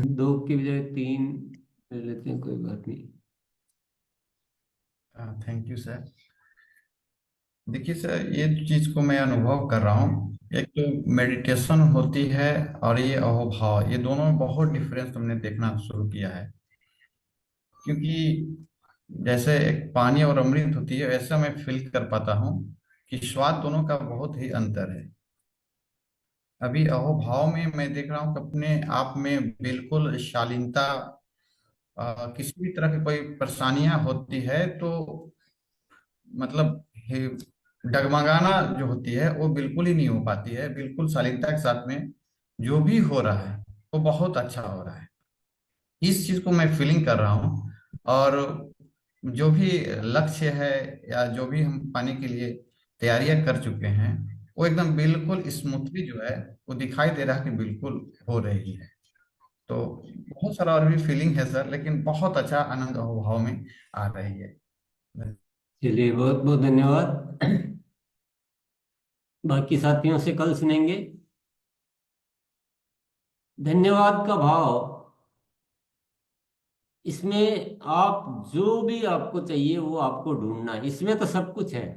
दो की बजाय तीन ले लेते हैं, कोई बात नहीं। Thank you sir. देखिए सर, ये चीज को मैं अनुभव कर रहा हूँ। एक तो मेडिटेशन होती है और ये अहोभाव, ये दोनों में बहुत डिफरेंस तुमने देखना शुरू किया है। क्योंकि जैसे एक पानी और अमृत होती है, वैसा मैं फील कर पाता हूँ कि स्वाद दोनों का बहुत ही अंतर है। अभी अहोभाव में मैं देख रहा हूँ कि अपने आप में बिल्कुल शालीनता, किसी भी तरह की कोई परेशानियां होती है तो मतलब डगमगाना जो होती है वो बिल्कुल ही नहीं हो पाती है। बिल्कुल शालीनता के साथ में जो भी हो रहा है वो बहुत अच्छा हो रहा है। इस चीज को मैं फीलिंग कर रहा हूँ। और जो भी लक्ष्य है या जो भी हम पाने के लिए तैयारियां कर चुके हैं, वो एकदम बिल्कुल स्मूथली जो है वो दिखाई दे रहा है कि बिल्कुल हो रही है। तो बहुत सारा और भी फीलिंग है सर, लेकिन बहुत अच्छा आनंद और भाव में आ रही है। चलिए, बहुत बहुत धन्यवाद। बाकी साथियों से कल सुनेंगे। धन्यवाद का भाव, इसमें आप जो भी आपको चाहिए वो आपको ढूंढना है, इसमें तो सब कुछ है।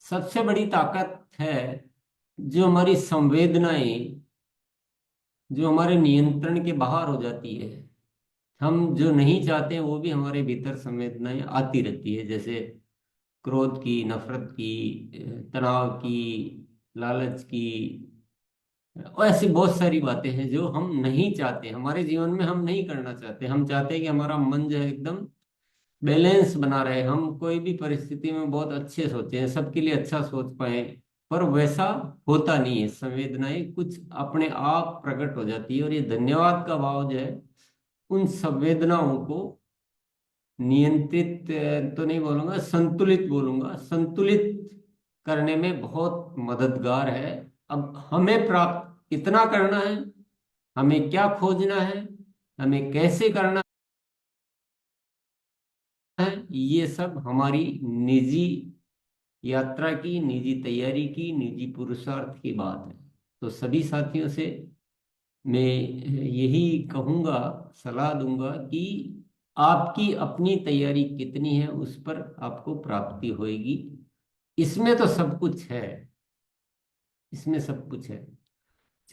सबसे बड़ी ताकत है जो हमारी संवेदनाएं, जो हमारे नियंत्रण के बाहर हो जाती है। हम जो नहीं चाहते हैं वो भी हमारे भीतर संवेदनाएं आती रहती है, जैसे क्रोध की, नफरत की, तनाव की, लालच की। और ऐसी बहुत सारी बातें हैं जो हम नहीं चाहते हमारे जीवन में, हम नहीं करना चाहते। हम चाहते हैं कि हमारा मन जो है एकदम बैलेंस बना रहे, हम कोई भी परिस्थिति में बहुत अच्छे सोचें, सबके लिए अच्छा सोच पाए। पर वैसा होता नहीं है, संवेदनाएं कुछ अपने आप प्रकट हो जाती है। और ये धन्यवाद का भाव जो है उन संवेदनाओं को नियंत्रित तो नहीं बोलूंगा, संतुलित बोलूंगा, संतुलित करने में बहुत मददगार है। अब हमें प्राप्त कितना करना है, हमें क्या खोजना है, हमें कैसे करना है, ये सब हमारी निजी यात्रा की, निजी तैयारी की, निजी पुरुषार्थ की बात है। तो सभी साथियों से मैं यही कहूंगा, सलाह दूंगा कि आपकी अपनी तैयारी कितनी है उस पर आपको प्राप्ति होएगी। इसमें तो सब कुछ है, इसमें सब कुछ है।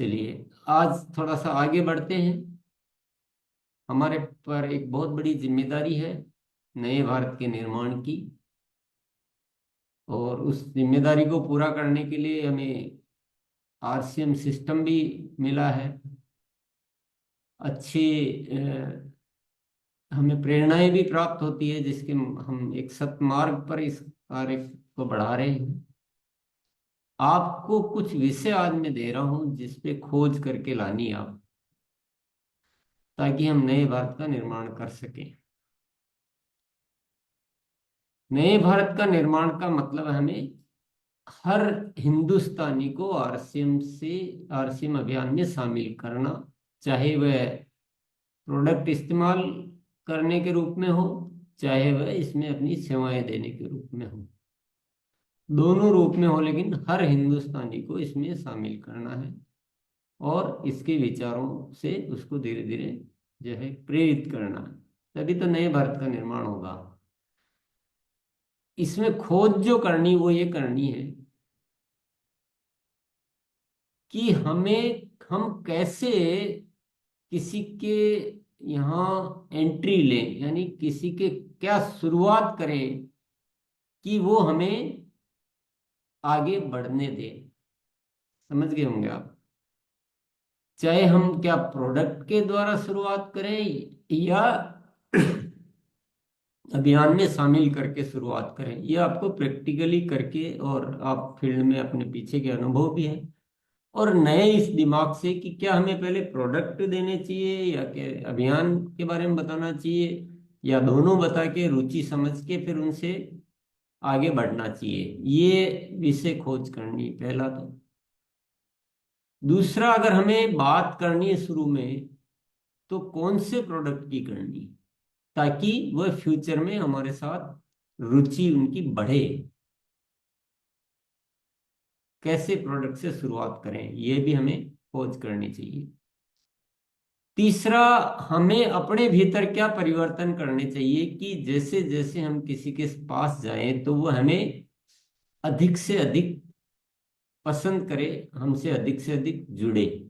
चलिए, आज थोड़ा सा आगे बढ़ते हैं। हमारे पर एक बहुत बड़ी जिम्मेदारी है नए भारत के निर्माण की। और उस जिम्मेदारी को पूरा करने के लिए हमें आरसीएम सिस्टम भी मिला है। अच्छी हमें प्रेरणाएं भी प्राप्त होती है, जिसके हम एक सतमार्ग पर इस कार्य को बढ़ा रहे हैं। आपको कुछ विषय आज मैं दे रहा हूं जिस पे खोज करके लानी है आप, ताकि हम नए भारत का निर्माण कर सकें। नए भारत का निर्माण का मतलब है हमें हर हिंदुस्तानी को आरसीएम अभियान में शामिल करना। चाहे वह प्रोडक्ट इस्तेमाल करने के रूप में हो, चाहे वह इसमें अपनी सेवाएं देने के रूप में हो, दोनों रूप में हो, लेकिन हर हिंदुस्तानी को इसमें शामिल करना है। और इसके विचारों से उसको धीरे धीरे जो है प्रेरित करना है। तभी तो नए भारत का निर्माण होगा। इसमें खोज जो करनी वो ये करनी है कि हम कैसे किसी के यहाँ एंट्री लें, यानी किसी के क्या शुरुआत करें कि वो हमें आगे बढ़ने दे। समझ गए होंगे आप। चाहे हम क्या प्रोडक्ट के द्वारा शुरुआत करें या अभियान में शामिल करके शुरुआत करें, ये आपको प्रैक्टिकली करके, और आप फील्ड में अपने पीछे के अनुभव भी है। और नए इस दिमाग से कि क्या हमें पहले प्रोडक्ट देने चाहिए या क्या अभियान के बारे में बताना चाहिए, या दोनों बता के रुचि समझ के फिर उनसे आगे बढ़ना चाहिए, ये विषय खोज करनी पहला तो। दूसरा, अगर हमें बात करनी है शुरू में तो कौन से प्रोडक्ट की करनी, ताकि वह फ्यूचर में हमारे साथ रुचि उनकी बढ़े। कैसे प्रोडक्ट से शुरुआत करें ये भी हमें खोज करनी चाहिए। तीसरा, हमें अपने भीतर क्या परिवर्तन करने चाहिए कि जैसे जैसे हम किसी के पास जाएं तो वो हमें अधिक से अधिक पसंद करे, हमसे अधिक से अधिक जुड़े।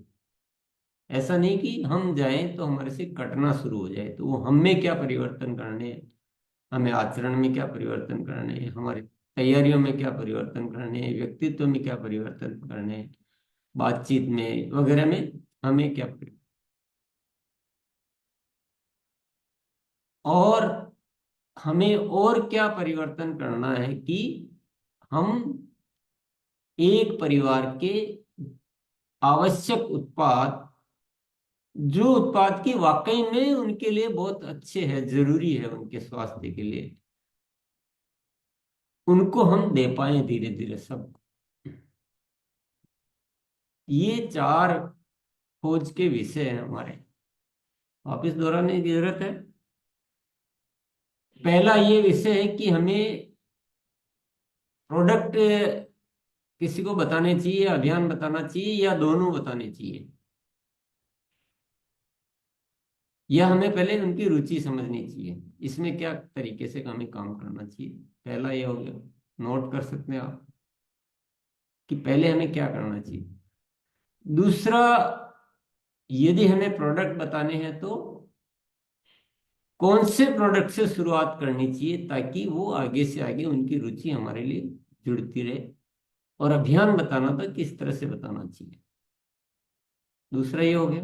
ऐसा नहीं कि हम जाएं तो हमारे से कटना शुरू हो जाए। तो वो हम में क्या परिवर्तन करने हैं, हमें आचरण में क्या परिवर्तन करने हैं, हमारी तैयारियों में क्या परिवर्तन करने हैं, व्यक्तित्व में क्या परिवर्तन करने हैं, बातचीत में वगैरह में हमें क्या और हमें और क्या परिवर्तन करना है कि हम एक परिवार के आवश्यक उत्पाद, जो उत्पाद की वाकई में उनके लिए बहुत अच्छे हैं, जरूरी है उनके स्वास्थ्य के लिए, उनको हम दे पाए धीरे धीरे सब। ये चार खोज के विषय हैं हमारे, वापिस दोहराने की जरूरत है। पहला ये विषय है कि हमें प्रोडक्ट किसी को बताने चाहिए, अभियान बताना चाहिए, या दोनों बताने चाहिए, या हमें पहले उनकी रुचि समझनी चाहिए, इसमें क्या तरीके से हमें काम करना चाहिए। पहला ये हो गया, नोट कर सकते हैं आप कि पहले हमें क्या करना चाहिए। दूसरा, यदि हमें प्रोडक्ट बताने हैं तो कौन से प्रोडक्ट से शुरुआत करनी चाहिए ताकि वो आगे से आगे उनकी रुचि हमारे लिए जुड़ती रहे। और अभियान बताना था, किस तरह से बताना चाहिए। दूसरा ये हो गया।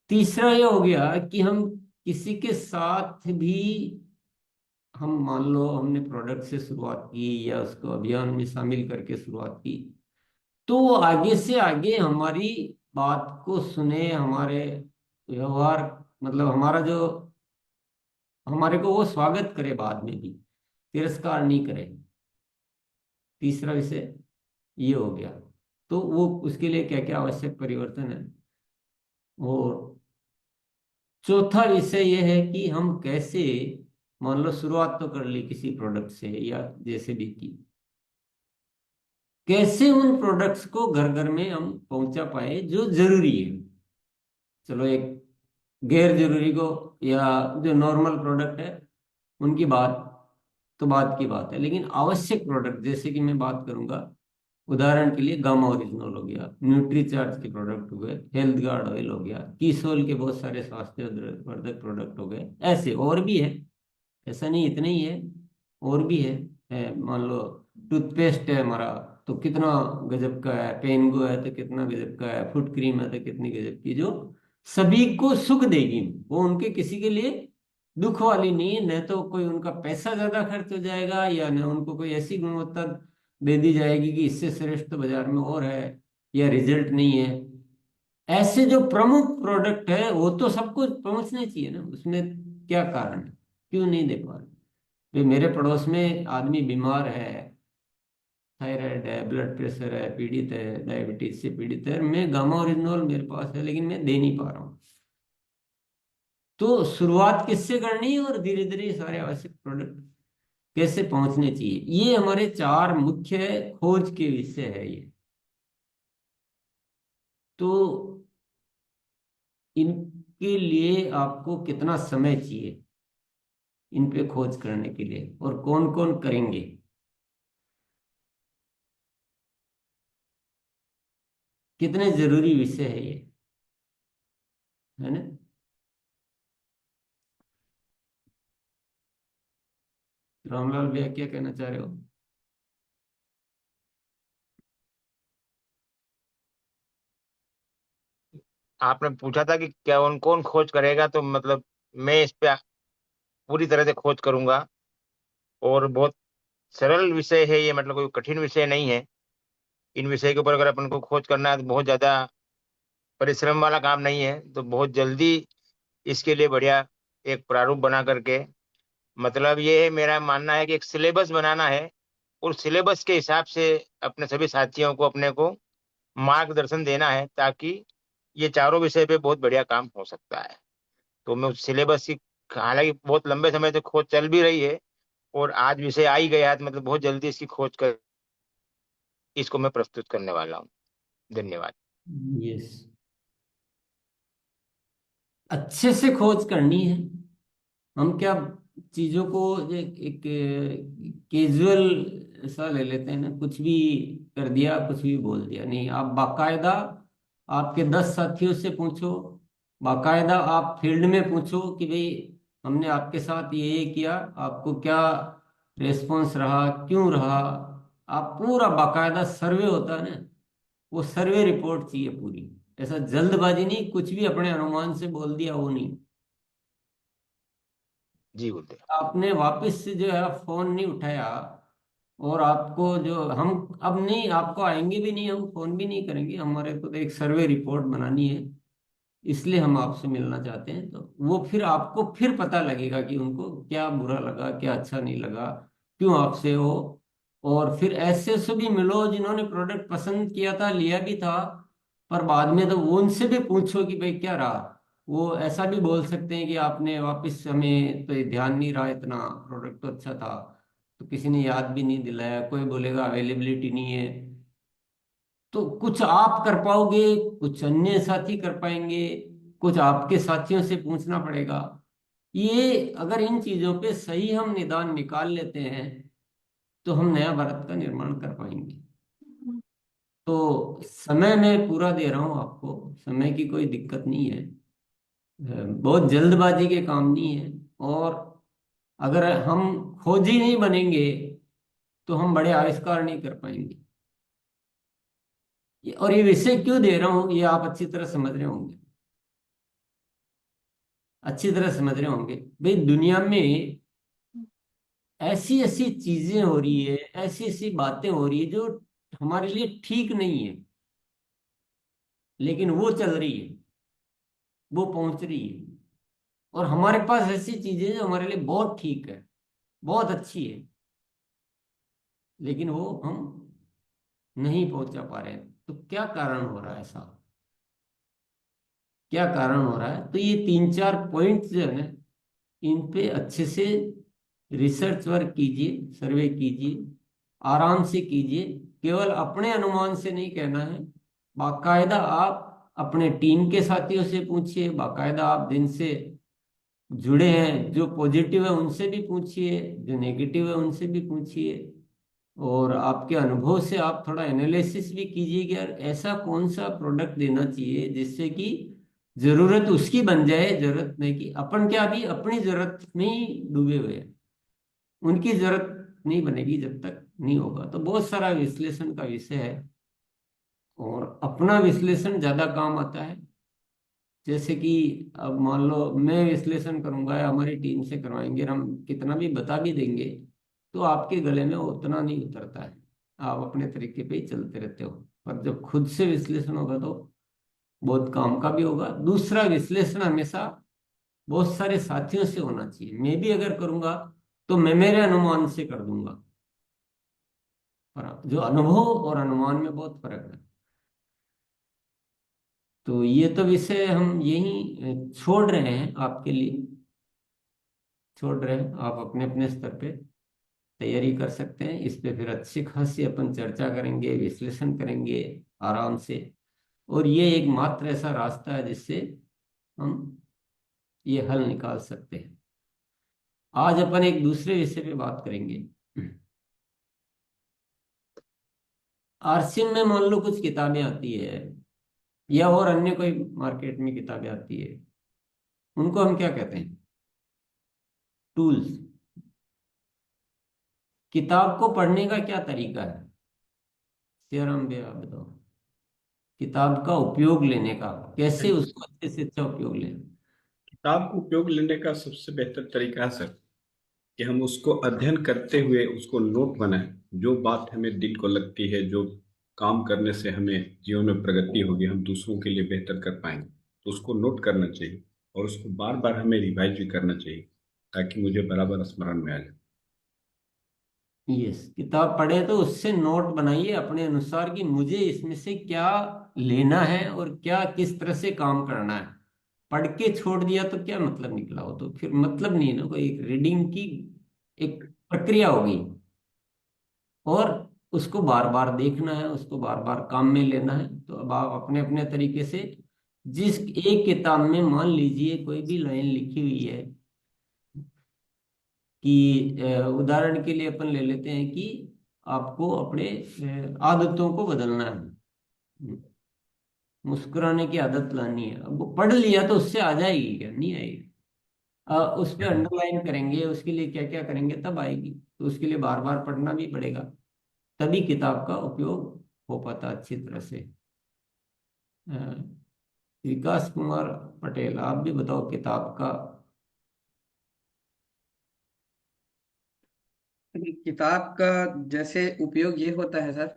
तीसरा ये हो गया कि हम किसी के साथ भी, हम मान लो हमने प्रोडक्ट से शुरुआत की या उसको अभियान में शामिल करके शुरुआत की, तो वो आगे से आगे हमारी बात को सुने, हमारे व्यवहार, मतलब हमारा जो, हमारे को वो स्वागत करे, बाद में भी तिरस्कार नहीं करे। तीसरा विषय ये हो गया। तो वो उसके लिए क्या क्या आवश्यक परिवर्तन है। और चौथा विषय ये है कि हम कैसे, मान लो शुरुआत तो कर ली किसी प्रोडक्ट से या जैसे भी की, कैसे उन प्रोडक्ट्स को घर घर में हम पहुंचा पाए जो जरूरी है। चलो एक गैर जरूरी को, या जो नॉर्मल प्रोडक्ट है उनकी बात तो बात की बात है, लेकिन आवश्यक प्रोडक्ट जैसे कि मैं बात करूंगा, उदाहरण के लिए गामा ओरिजिनल हो गया, न्यूट्री चार्ज के प्रोडक्ट हो गए, हेल्थ गार्ड ऑयल हो गया, कीसोल के बहुत सारे स्वास्थ्य वर्धक प्रोडक्ट हो गए, ऐसे और भी है। ऐसा नहीं इतने ही है, और भी मान लो टूथपेस्ट है हमारा, तो कितना गजब का है, पेनगो है तो कितना गजब का है, फुट क्रीम है तो कितनी गजब की, जो सभी को सुख देगी। वो उनके किसी के लिए दुख वाली नहीं है, न तो कोई उनका पैसा ज्यादा खर्च हो जाएगा, या न उनको कोई ऐसी गुणवत्ता दे दी जाएगी कि इससे श्रेष्ठ तो बाजार में और है, या रिजल्ट नहीं है। ऐसे जो प्रमुख प्रोडक्ट है वो तो सबको पहुंचने चाहिए ना, उसमें क्या कारण है, क्यों नहीं दे पा रहे। भाई मेरे पड़ोस में आदमी बीमार है, थायराइड है, ब्लड प्रेशर है, पीड़ित है, डायबिटीज से पीड़ित है, मैं गामा ओरिजिनल मेरे पास है लेकिन मैं दे नहीं पा रहा हूँ। तो शुरुआत किससे करनी है और धीरे धीरे ये सारे आवश्यक प्रोडक्ट कैसे पहुंचने चाहिए, ये हमारे चार मुख्य खोज के विषय है ये। तो इनके लिए आपको कितना समय चाहिए इन पे खोज करने के लिए, और कौन कौन करेंगे, कितने जरूरी विषय है ये, है ना। रामलाल भैया क्या कहना चाह रहे हो। आपने पूछा था कि क्या कौन कौन खोज करेगा, तो मतलब मैं इस पे पूरी तरह से खोज करूंगा। और बहुत सरल विषय है ये, मतलब कोई कठिन विषय नहीं है। इन विषय के ऊपर अगर अपन को खोज करना है तो बहुत ज्यादा परिश्रम वाला काम नहीं है, तो बहुत जल्दी इसके लिए बढ़िया एक प्रारूप बना करके, मतलब ये है, मेरा मानना है कि एक सिलेबस बनाना है। और सिलेबस के हिसाब से अपने सभी साथियों को, अपने को मार्गदर्शन देना है, ताकि ये चारों विषय पे बहुत बढ़िया काम हो सकता है। तो मैं उस सिलेबस की, हालांकि बहुत लंबे समय से खोज चल भी रही है, और आज विषय आ ही गया है, तो मतलब बहुत जल्दी इसकी खोज कर इसको मैं प्रस्तुत करने वाला हूँ। धन्यवाद। यस, अच्छे से खोज करनी है। हम क्या चीजों को एक कैजुअल ऐसा ले लेते हैं ना, कुछ भी कर दिया, कुछ भी बोल दिया, नहीं। आप बाकायदा आपके 10 साथियों से पूछो, बाकायदा आप फील्ड में पूछो कि भाई हमने आपके साथ ये किया, आपको क्या रेस्पॉन्स रहा, क्यों रहा। आप पूरा बाकायदा सर्वे होता है ना, वो सर्वे रिपोर्ट चाहिए पूरी। ऐसा जल्दबाजी नहीं, कुछ भी अपने अनुमान से बोल दिया, वो नहीं। जी गुरुदेव। आपने वापस से जो है फोन नहीं उठाया, और आपको जो हम अब नहीं, आपको आएंगे भी नहीं, हम फोन भी नहीं करेंगे, हमारे को तो एक सर्वे रिपोर्ट बनानी है, इसलिए हम आपसे मिलना चाहते हैं। तो वो फिर आपको फिर पता लगेगा कि उनको क्या बुरा लगा, क्या अच्छा नहीं लगा, क्यों आपसे हो। और फिर ऐसे से भी मिलो जिन्होंने प्रोडक्ट पसंद किया था, लिया भी था, पर बाद में तो वो उनसे भी पूछो कि भाई क्या रहा। वो ऐसा भी बोल सकते हैं कि आपने वापस हमें तो ये ध्यान नहीं रहा, इतना प्रोडक्ट तो अच्छा था, तो किसी ने याद भी नहीं दिलाया, कोई बोलेगा अवेलेबिलिटी नहीं है। तो कुछ आप कर पाओगे, कुछ अन्य साथी कर पाएंगे, कुछ आपके साथियों से पूछना पड़ेगा। ये अगर इन चीजों पे सही हम निदान निकाल लेते हैं, तो हम नया भारत का निर्माण कर पाएंगे। तो समय मैं पूरा दे रहा हूं आपको, समय की कोई दिक्कत नहीं है। बहुत जल्दबाजी के काम नहीं है। और अगर हम खोजी नहीं बनेंगे, तो हम बड़े आविष्कार नहीं कर पाएंगे। और ये विषय क्यों दे रहा हूं, ये आप अच्छी तरह समझ रहे होंगे, अच्छी तरह समझ रहे होंगे। भाई दुनिया में ऐसी ऐसी चीजें हो रही है, ऐसी ऐसी बातें हो रही है जो हमारे लिए ठीक नहीं है, लेकिन वो चल रही है, वो पहुंच रही है। और हमारे पास ऐसी चीजें जो हमारे लिए बहुत ठीक है, बहुत अच्छी है, लेकिन वो हम नहीं पहुंचा पा रहे हैं। तो क्या कारण हो रहा है ऐसा, क्या कारण हो रहा है? तो ये 3-4 पॉइंट जो है ना, इन पे अच्छे से रिसर्च वर्क कीजिए, सर्वे कीजिए, आराम से कीजिए। केवल अपने अनुमान से नहीं कहना है, बाकायदा आप अपने टीम के साथियों से पूछिए, बाकायदा आप दिन से जुड़े हैं, जो पॉजिटिव है उनसे भी पूछिए, जो नेगेटिव है उनसे भी पूछिए। और आपके अनुभव से आप थोड़ा एनालिसिस भी कीजिए कि यार ऐसा कौन सा प्रोडक्ट देना चाहिए जिससे कि जरूरत उसकी बन जाए, जरूरत नहीं कि अपन क्या अभी अपनी जरूरत में ही डूबे हुए हैं, उनकी जरूरत नहीं बनेगी जब तक नहीं होगा। तो बहुत सारा विश्लेषण का विषय है, और अपना विश्लेषण ज्यादा काम आता है। जैसे कि अब मान लो मैं विश्लेषण करूंगा या हमारी टीम से करवाएंगे, और हम कितना भी बता भी देंगे, तो आपके गले में उतना नहीं उतरता है, आप अपने तरीके पे ही चलते रहते हो। पर जब खुद से विश्लेषण होगा तो बहुत काम का भी होगा। दूसरा, विश्लेषण हमेशा बहुत सारे साथियों से होना चाहिए। मैं भी अगर करूंगा तो मैं मेरे अनुमान से कर दूंगा, पर जो अनुभव और अनुमान में बहुत फर्क है। तो ये तो विषय हम यही छोड़ रहे हैं आपके लिए, छोड़ रहे हैं। आप अपने अपने स्तर पे तैयारी कर सकते हैं। इस पे फिर अच्छी खासी अपन चर्चा करेंगे, विश्लेषण करेंगे आराम से। और ये एक मात्र ऐसा रास्ता है जिससे हम ये हल निकाल सकते हैं। आज अपन एक दूसरे विषय पे बात करेंगे। आरसीएम में मान लो कुछ किताबें आती है, या और अन्य कोई मार्केट में किताबें आती है, उनको हम क्या कहते हैं? टूल्स। किताब को पढ़ने का क्या तरीका है, सियाराम भैया बताओ। किताब का उपयोग लेने का, कैसे उसको अच्छे से अच्छा उपयोग लें? किताब को उपयोग लेने का सबसे बेहतर तरीका है सर कि हम उसको अध्ययन करते हुए उसको नोट बनाएं। जो बात हमें दिल को लगती है, जो काम करने से हमें जीवन में प्रगति होगी, हम दूसरों के लिए बेहतर कर पाएंगे, तो उसको नोट करना चाहिए और उसको बार बार हमें रिवाइज भी करना चाहिए ताकि मुझे बराबर स्मरण में आ जाए। यस, किताब पढ़े तो उससे नोट बनाइए अपने अनुसार कि मुझे इसमें से क्या लेना है और क्या किस तरह से काम करना है। पढ़ के छोड़ दिया तो क्या मतलब निकला? हो तो फिर मतलब नहीं है ना, कोई एक रीडिंग की एक प्रक्रिया होगी। और उसको बार बार देखना है, उसको बार बार काम में लेना है। तो अब आप अपने अपने तरीके से जिस एक किताब में मान लीजिए कोई भी लाइन लिखी हुई है कि उदाहरण के लिए अपन ले लेते हैं कि आपको अपने आदतों को बदलना है, मुस्कुराने की आदत लानी है। अब वो पढ़ लिया तो उससे आ जाएगी क्या? नहीं आएगी। उस पे अंडरलाइन करेंगे, उसके लिए क्या क्या करेंगे, तब आएगी। तो उसके लिए बार बार पढ़ना भी पड़ेगा, तभी किताब का उपयोग हो पाता अच्छी तरह से। अ, विकास कुमार पटेल, आप भी बताओ किताब का। किताब का जैसे उपयोग ये होता है सर,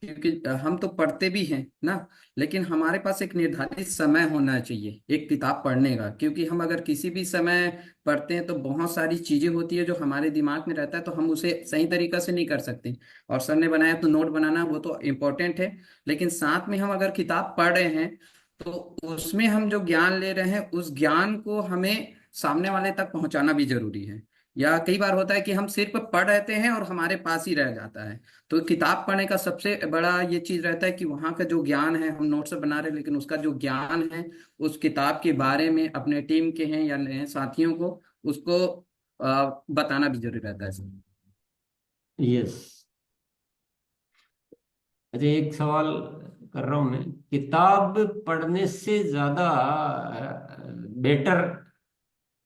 क्योंकि हम तो पढ़ते भी हैं ना, लेकिन हमारे पास एक निर्धारित समय होना चाहिए एक किताब पढ़ने का। क्योंकि हम अगर किसी भी समय पढ़ते हैं तो बहुत सारी चीजें होती है जो हमारे दिमाग में रहता है, तो हम उसे सही तरीका से नहीं कर सकते। और सर ने बनाया तो नोट बनाना वो तो इम्पोर्टेंट है, लेकिन साथ में हम अगर किताब पढ़ रहे हैं तो उसमें हम जो ज्ञान ले रहे हैं उस ज्ञान को हमें सामने वाले तक पहुंचाना भी जरूरी है। या कई बार होता है कि हम सिर्फ पढ़ रहते हैं और हमारे पास ही रह जाता है। तो किताब पढ़ने का सबसे बड़ा ये चीज रहता है कि वहाँ का जो ज्ञान है, हम नोट्स बना रहे हैं लेकिन उसका जो ज्ञान है उस किताब के बारे में अपने टीम के हैं या नए साथियों को उसको बताना भी जरूरी रहता है सर। यस। अच्छा, एक सवाल कर रहा हूं मैं। किताब पढ़ने से ज्यादा बेटर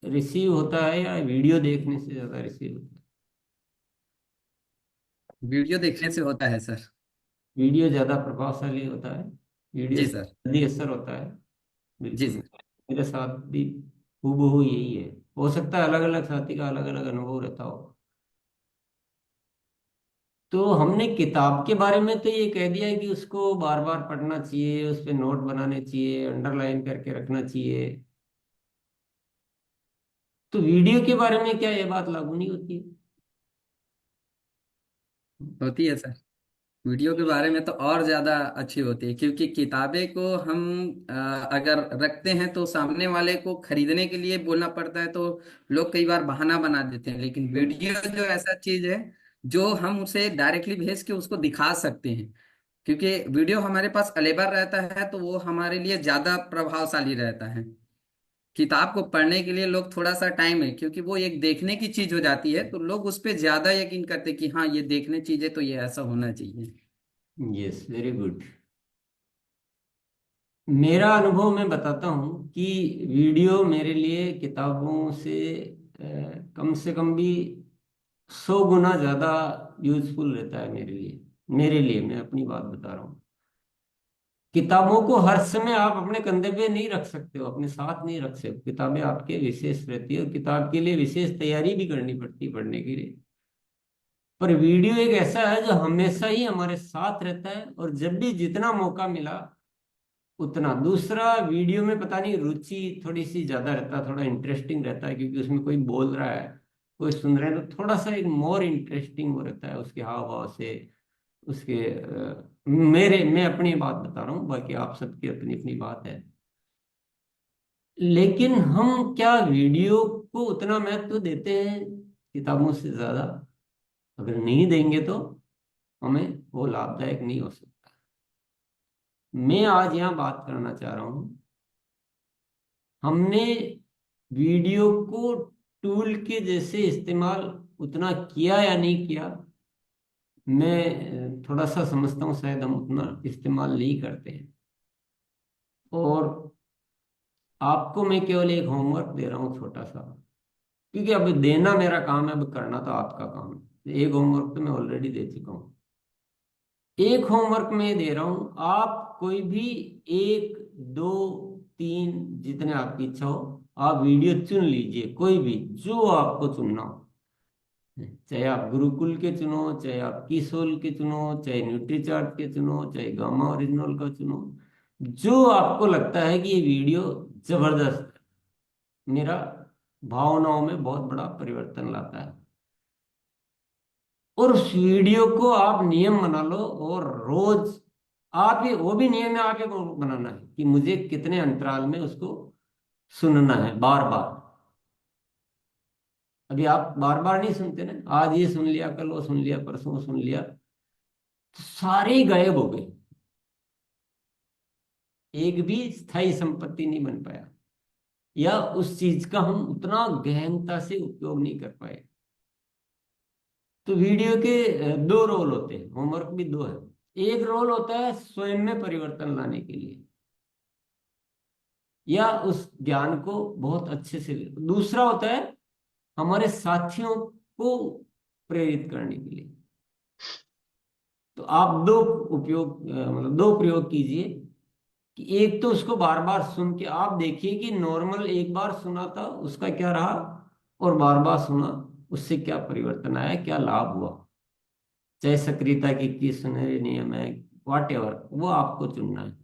रिसीव होता है या वीडियो देखने से ज्यादा रिसीव होता है? वीडियो देखने से होता है सर। वीडियो ज्यादा प्रभावशाली होता है, वीडियो जी से सर। जल्दी असर होता है। जी बिल्कुल, सर। मेरे साथ भी हूबहू यही है। हो सकता है अलग अलग साथी का अलग अलग अनुभव रहता हो। तो हमने किताब के बारे में तो ये कह दिया है कि उसको बार बार पढ़ना चाहिए, उस पे नोट बनाने चाहिए, अंडरलाइन करके रखना चाहिए। तो वीडियो के बारे में क्या ये बात लागू नहीं होती है? होती है सर। वीडियो के बारे में तो और ज्यादा अच्छी होती है, क्योंकि किताबें को हम अगर रखते हैं तो सामने वाले को खरीदने के लिए बोलना पड़ता है, तो लोग कई बार बहाना बना देते हैं। लेकिन वीडियो जो ऐसा चीज है जो हम उसे डायरेक्टली भेज के उसको दिखा सकते हैं, क्योंकि वीडियो हमारे पास अवेलेबल रहता है तो वो हमारे लिए ज्यादा प्रभावशाली रहता है। किताब को पढ़ने के लिए लोग थोड़ा सा टाइम है, क्योंकि वो एक देखने की चीज हो जाती है तो लोग उस पर ज्यादा यकीन करते हैं कि हाँ ये देखने चीज है तो ये ऐसा होना चाहिए। Yes, very good. मेरा अनुभव मैं बताता हूँ कि वीडियो मेरे लिए किताबों से कम भी 100 गुना ज्यादा यूजफुल रहता है मेरे लिए। मेरे लिए, मैं अपनी बात बता रहा हूँ। किताबों को हर समय आप अपने कंधे पे नहीं रख सकते हो, अपने साथ नहीं रख सकते। किताबें आपके विशेष रहती है और किताब के लिए विशेष तैयारी भी करनी पड़ती है पढ़ने के लिए। पर वीडियो एक ऐसा है जो हमेशा ही हमारे साथ रहता है, और जब भी जितना मौका मिला उतना। दूसरा, वीडियो में पता नहीं रुचि थोड़ी सी ज्यादा रहता है, थोड़ा इंटरेस्टिंग रहता है, क्योंकि उसमें कोई बोल रहा है, कोई सुन रहा है, तो थोड़ा सा एक मोर इंटरेस्टिंग वो रहता है उसके हाव भाव से, उसके मैं अपनी बात बता रहा हूँ, बाकी आप सबकी अपनी अपनी बात है। लेकिन हम क्या वीडियो को उतना महत्व देते हैं किताबों से ज्यादा? अगर नहीं देंगे तो हमें वो लाभदायक नहीं हो सकता। मैं आज यहाँ बात करना चाह रहा हूँ, हमने वीडियो को टूल के जैसे इस्तेमाल उतना किया या नहीं किया। मैं थोड़ा सा समझता हूँ शायद हम उतना इस्तेमाल नहीं करते हैं। और आपको मैं केवल एक होमवर्क दे रहा हूँ छोटा सा, क्योंकि अब देना मेरा काम है, अब करना तो आपका काम है। एक होमवर्क तो मैं ऑलरेडी दे चुका हूँ। एक होमवर्क मैं दे रहा हूँ, आप कोई भी एक, दो, तीन, जितने आपकी इच्छा हो, आप वीडियो चुन लीजिए, कोई भी जो आपको चुनना हो। चाहे आप गुरुकुल के चुनो, चाहे आप किसोल के चुनो, चाहे न्यूट्रीचार्ट के चुनो, चाहे गामा ओरिजिनल का चुनो। जो आपको लगता है कि ये वीडियो जबरदस्त है, मेरा भावनाओं में बहुत बड़ा परिवर्तन लाता है, और उस वीडियो को आप नियम बना लो। और रोज आप ही, वो भी नियम है आप ही को बनाना है कि मुझे कितने अंतराल में उसको सुनना है, बार बार। अभी आप बार बार नहीं सुनते ना, आज ये सुन लिया, कल वो सुन लिया, परसों वो सुन लिया। तो सारे ही गायब हो गए, एक भी स्थायी संपत्ति नहीं बन पाया, या उस चीज का हम उतना गहनता से उपयोग नहीं कर पाए। तो वीडियो के दो रोल होते हैं, होमवर्क भी दो है। एक रोल होता है स्वयं में परिवर्तन लाने के लिए, या उस ज्ञान को बहुत अच्छे से दूसरा होता है हमारे साथियों को प्रेरित करने के लिए। तो आप दो उपयोग मतलब दो प्रयोग कीजिए कि एक तो उसको बार बार सुन के आप देखिए कि नॉर्मल एक बार सुना था उसका क्या रहा, और बार बार सुना उससे क्या परिवर्तन आया, क्या लाभ हुआ। चाहे सक्रियता की 21 सुनहरे नियम है, वॉट एवर, वो आपको चुनना है।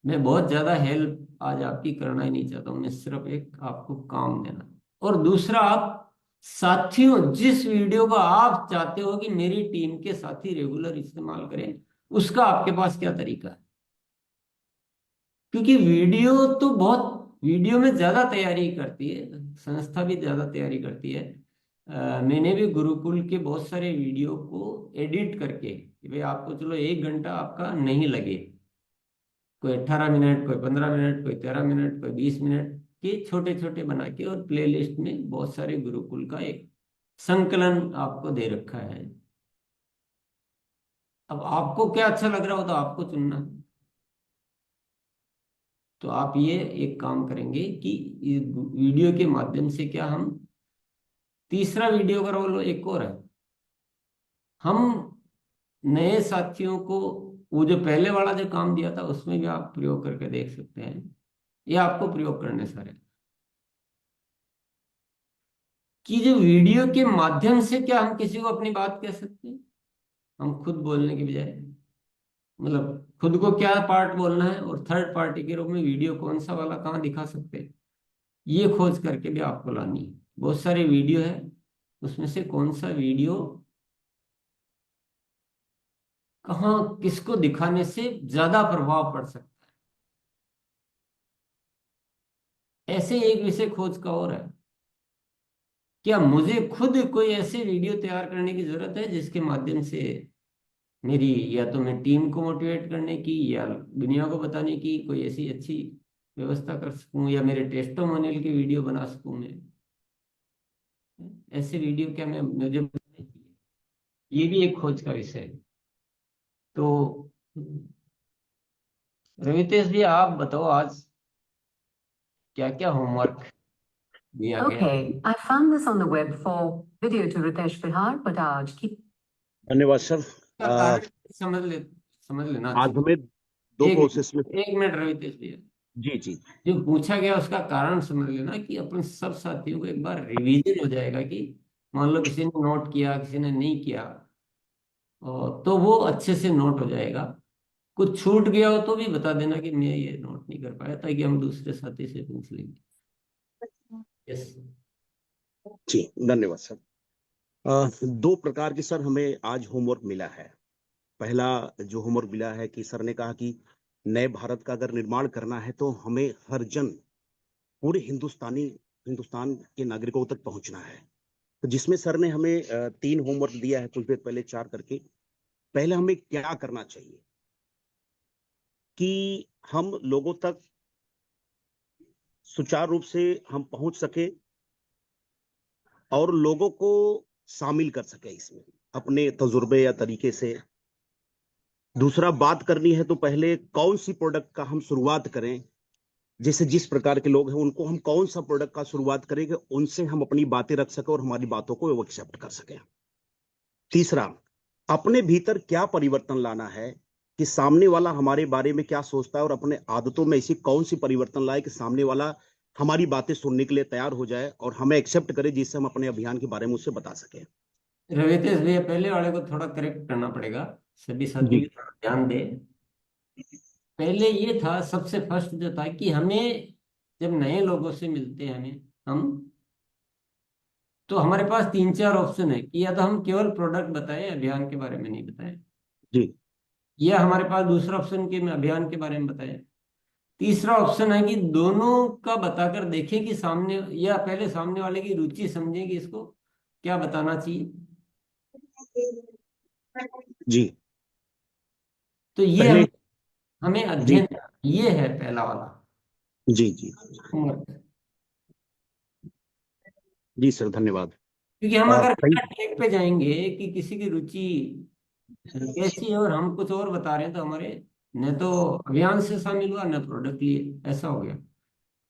मैं बहुत ज्यादा हेल्प आज आपकी करना ही नहीं चाहता हूँ, मैं सिर्फ एक आपको काम देना। और दूसरा, आप साथियों जिस वीडियो को आप चाहते हो कि मेरी टीम के साथी रेगुलर इस्तेमाल करें, उसका आपके पास क्या तरीका है। क्योंकि वीडियो में ज्यादा तैयारी करती है, संस्था भी ज्यादा तैयारी करती है। मैंने भी गुरुकुल के बहुत सारे वीडियो को एडिट करके कि भाई आपको चलो 1 घंटा आपका नहीं लगे, कोई 18 मिनट, कोई 15 मिनट, कोई 13 मिनट, कोई 20 मिनट के छोटे छोटे बना के, और प्लेलिस्ट में बहुत सारे गुरुकुल का एक संकलन आपको दे रखा है। अब आपको क्या अच्छा लग रहा हो तो आपको चुनना है। तो आप ये एक काम करेंगे कि इस वीडियो के माध्यम से क्या हम, तीसरा वीडियो का रोल एक और है, हम नए साथियों को वो जो पहले वाला जो काम दिया था उसमें भी आप प्रयोग करके देख सकते हैं। ये आपको प्रयोग करने सारे कि जो वीडियो के माध्यम से क्या हम किसी को अपनी बात कह सकते हैं, हम खुद बोलने की बजाय, मतलब खुद को क्या पार्ट बोलना है, और थर्ड पार्टी के रूप में वीडियो कौन सा वाला कहाँ दिखा सकते हैं, ये खोज करके भी आपको लानी है। बहुत सारे वीडियो है, उसमें से कौन सा वीडियो कहाँ किसको दिखाने से ज्यादा प्रभाव पड़ सकता है। ऐसे एक विषय खोज का और है, क्या मुझे खुद कोई ऐसे वीडियो तैयार करने की जरूरत है जिसके माध्यम से मेरी, या तो मैं टीम को मोटिवेट करने की या दुनिया को बताने की कोई ऐसी अच्छी व्यवस्था कर सकूं, या मेरे टेस्टिमोनियल की वीडियो बना सकूं मैं। ऐसे वीडियो क्या मैं मुझे बनाने चाहिए, ये भी एक खोज का विषय है। तो रवितेश जी, आप बताओ आज क्या क्या होमवर्क दिया गया। Okay, I found this on the web for video to Ritesh Bihar, but आज की धन्यवाद सर। का कारण समझ लेना आज अच्छा। हमें दो प्रोसेस में। एक मिनट रवितेश भैया, जी जी। जो पूछा गया उसका कारण समझ लेना कि अपन सब साथियों को एक बार रिवीजन हो जाएगा कि मान लो किसी ने नोट किया, किसी ने नहीं किया, और तो वो अच्छे से नोट हो जाएगा। कुछ छूट गया हो तो भी बता देना कि मैं ये नोट नहीं कर पाया, ताकि हम दूसरे साथी से पूछ लेंगे। यस। जी धन्यवाद सर। दो प्रकार की सर हमें आज होमवर्क मिला है। पहला जो होमवर्क मिला है कि सर ने कहा कि नए भारत का अगर निर्माण करना है तो हमें हर जन, पूरे हिंदुस्तान के नागरिकों तक पहुंचना है। तो जिसमें सर ने हमें 3 होमवर्क दिया है, कुछ देर पहले 4 करके। पहले हमें क्या करना चाहिए कि हम लोगों तक सुचारू रूप से हम पहुंच सके और लोगों को शामिल कर सके इसमें अपने तजुर्बे या तरीके से। दूसरा, बात करनी है तो पहले कौन सी प्रोडक्ट का हम शुरुआत करें, जैसे जिस प्रकार के लोग हैं उनको हम कौन सा प्रोडक्ट का शुरुआत करें कि उनसे हम अपनी बातें रख सके और हमारी बातों को वो एक्सेप्ट कर सके। तीसरा, अपने भीतर क्या परिवर्तन लाना है कि सामने वाला हमारे बारे में क्या सोचता है, और अपने आदतों में ऐसी कौन सी परिवर्तन लाए कि सामने वाला हमारी बातें सुनने के लिए तैयार हो जाए और हमें एक्सेप्ट करे, जिससे हम अपने अभियान के बारे में उससे बता सके। रवितेश भैया, पहले वाले को थोड़ा करेक्ट करना पड़ेगा, सभी साथी जी भी थोड़ा ध्यान दे। पहले ये था, सबसे फर्स्ट जो था कि हमें जब नए लोगों से मिलते हैं हम तो हमारे पास 3-4 ऑप्शन है कि या तो हम केवल प्रोडक्ट बताएं, अभियान के बारे में नहीं बताएं, जी या हमारे पास दूसरा ऑप्शन कि मैं अभियान के बारे में बताएं। तीसरा ऑप्शन है कि दोनों का बताकर देखें कि सामने, या पहले सामने वाले की रुचि समझें कि इसको क्या बताना चाहिए। जी तो ये पहले हमें जी अध्ययन, ये है पहला वाला जी जी homework। जी सर, धन्यवाद। क्योंकि हम अगर सही। गलत ट्रैक पे जाएंगे कि किसी की रुचि कैसी है और हम कुछ और बता रहे हैं, तो हमारे न तो अभियान से शामिल हुआ न प्रोडक्ट लिए, ऐसा हो गया।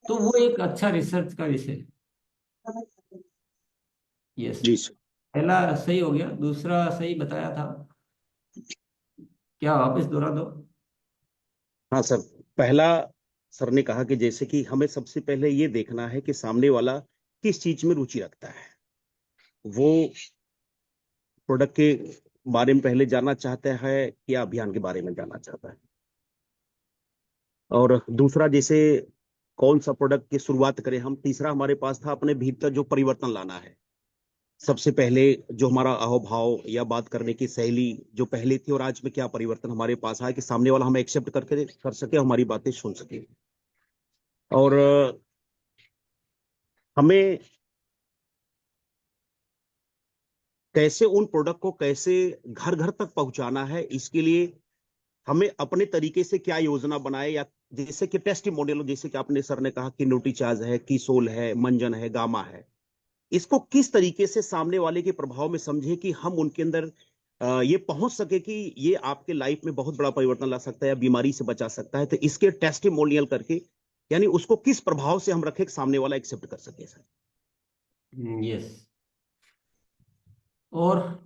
तो वो एक अच्छा रिसर्च का विषय है। यस, जी सर। पहला सही हो गया, दूसरा सही बताया था, क्या वापस दोहरा दो। हाँ सर, पहला सर ने कहा कि जैसे कि हमें सबसे पहले ये देखना है कि सामने वाला किस चीज में रुचि रखता है। वो प्रोडक्ट के बारे में पहले जानना चाहता है या अभियान के बारे में जानना चाहता है। और दूसरा, जैसे कौन सा प्रोडक्ट की शुरुआत करें हम। तीसरा हमारे पास था अपने भीतर जो परिवर्तन लाना है। सबसे पहले जो हमारा अहोभाव या बात करने की शैली जो पहले थी और आज में क्या परिवर्तन हमारे पास आया कि सामने वाला हमें एक्सेप्ट करके कर सके, हमारी बातें सुन सके। और हमें कैसे उन प्रोडक्ट को कैसे घर घर तक पहुंचाना है, इसके लिए हमें अपने तरीके से क्या योजना बनाए। या जैसे कि टेस्टिमोनियल, जैसे कि आपने सर ने कहा कि नोटिचार्ज है, कीसोल है, मंजन है, गामा है, इसको किस तरीके से सामने वाले के प्रभाव में समझे कि हम उनके अंदर ये पहुंच सके कि ये आपके लाइफ में बहुत बड़ा परिवर्तन ला सकता है या बीमारी से बचा सकता है। तो इसके टेस्टिमोनियल करके, यानी उसको किस प्रभाव से हम रखें कि सामने वाला एक्सेप्ट कर सके सर। यस। और